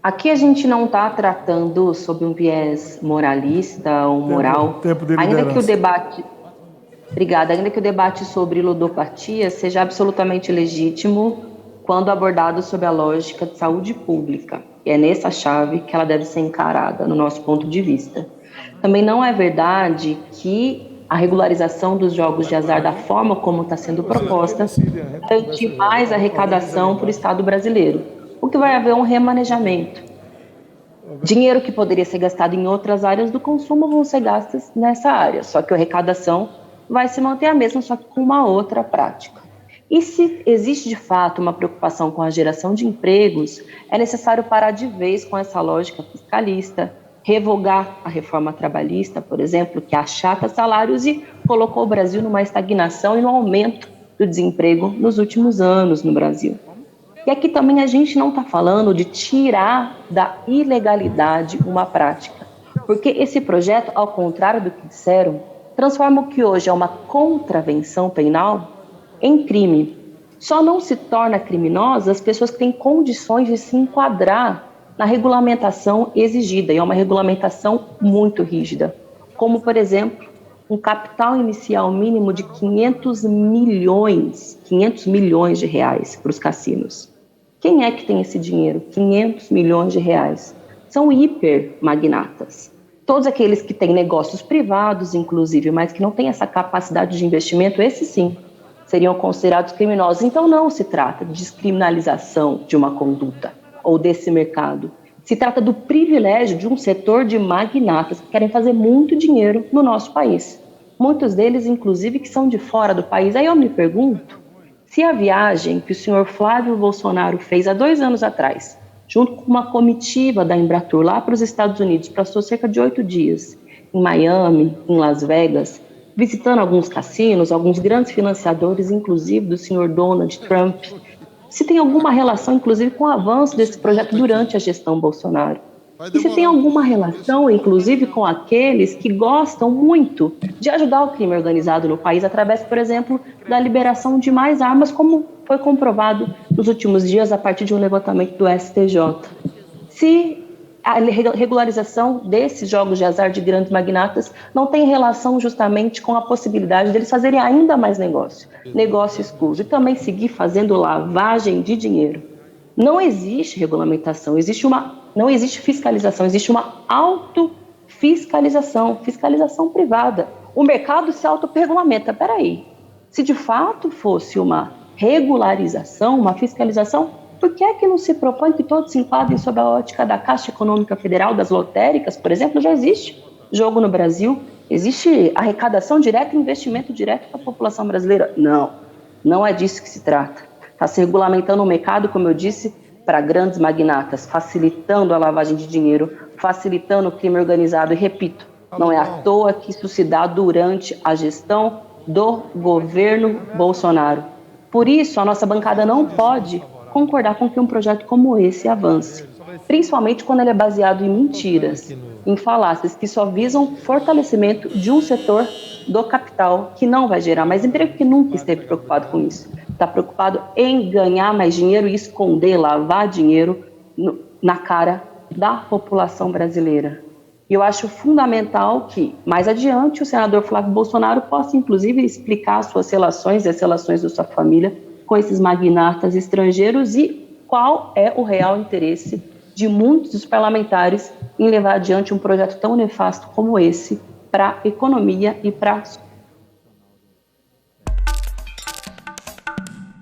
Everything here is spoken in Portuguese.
Aqui a gente não está tratando sob um viés moralista ou moral, Tempo de ainda que o liderança. debate, obrigada, ainda que o debate sobre ludopatia seja absolutamente legítimo quando abordado sob a lógica de saúde pública. E é nessa chave que ela deve ser encarada, no nosso ponto de vista. Também não é verdade que a regularização dos jogos de azar, da forma como está sendo proposta, garante mais arrecadação para o Estado brasileiro, o que vai haver um remanejamento. Dinheiro que poderia ser gastado em outras áreas do consumo vão ser gastos nessa área, só que a arrecadação vai se manter a mesma, só que com uma outra prática. E se existe de fato uma preocupação com a geração de empregos, é necessário parar de vez com essa lógica fiscalista, revogar a reforma trabalhista, por exemplo, que achata salários e colocou o Brasil numa estagnação e no aumento do desemprego nos últimos anos no Brasil. E aqui também a gente não está falando de tirar da ilegalidade uma prática, porque esse projeto, ao contrário do que disseram, transforma o que hoje é uma contravenção penal em crime. Só não se torna criminosa as pessoas que têm condições de se enquadrar na regulamentação exigida, e é uma regulamentação muito rígida, como, por exemplo, um capital inicial mínimo de 500 milhões de reais para os cassinos. Quem é que tem esse dinheiro? 500 milhões de reais. São hipermagnatas. Todos aqueles que têm negócios privados, inclusive, mas que não têm essa capacidade de investimento, esses sim, seriam considerados criminosos. Então não se trata de descriminalização de uma conduta ou desse mercado. Se trata do privilégio de um setor de magnatas que querem fazer muito dinheiro no nosso país. Muitos deles, inclusive, que são de fora do país. Aí eu me pergunto, se a viagem que o senhor Flávio Bolsonaro fez há 2 anos atrás, junto com uma comitiva da Embratur lá para os Estados Unidos, passou cerca de 8 dias, em Miami, em Las Vegas, visitando alguns cassinos, alguns grandes financiadores, inclusive do senhor Donald Trump, se tem alguma relação, inclusive, com o avanço desse projeto durante a gestão Bolsonaro. E se tem alguma relação, inclusive, com aqueles que gostam muito de ajudar o crime organizado no país através, por exemplo, da liberação de mais armas, como foi comprovado nos últimos dias a partir de um levantamento do STJ. Se a regularização desses jogos de azar de grandes magnatas não tem relação justamente com a possibilidade deles fazerem ainda mais negócio escuso, e também seguir fazendo lavagem de dinheiro. Não existe regulamentação, não existe fiscalização, existe uma autofiscalização, fiscalização privada. O mercado se autorregulamenta. Peraí, se de fato fosse uma regularização, uma fiscalização, por que é que não se propõe que todos se enquadrem sob a ótica da Caixa Econômica Federal, das lotéricas, por exemplo? Já existe jogo no Brasil, existe arrecadação direta e investimento direto para a população brasileira. Não é disso que se trata. Está se regulamentando o mercado, como eu disse, para grandes magnatas, facilitando a lavagem de dinheiro, facilitando o crime organizado. E repito, não é à toa que isso se dá durante a gestão do governo Bolsonaro. Por isso, a nossa bancada não pode concordar com que um projeto como esse avance, principalmente quando ele é baseado em mentiras, em falácias que só visam fortalecimento de um setor do capital que não vai gerar mais emprego, que nunca esteve preocupado com isso. Está preocupado em ganhar mais dinheiro e esconder, lavar dinheiro na cara da população brasileira. E eu acho fundamental que, mais adiante, o senador Flávio Bolsonaro possa, inclusive, explicar suas relações e as relações da sua família com esses magnatas estrangeiros e qual é o real interesse de muitos dos parlamentares em levar adiante um projeto tão nefasto como esse para a economia e para as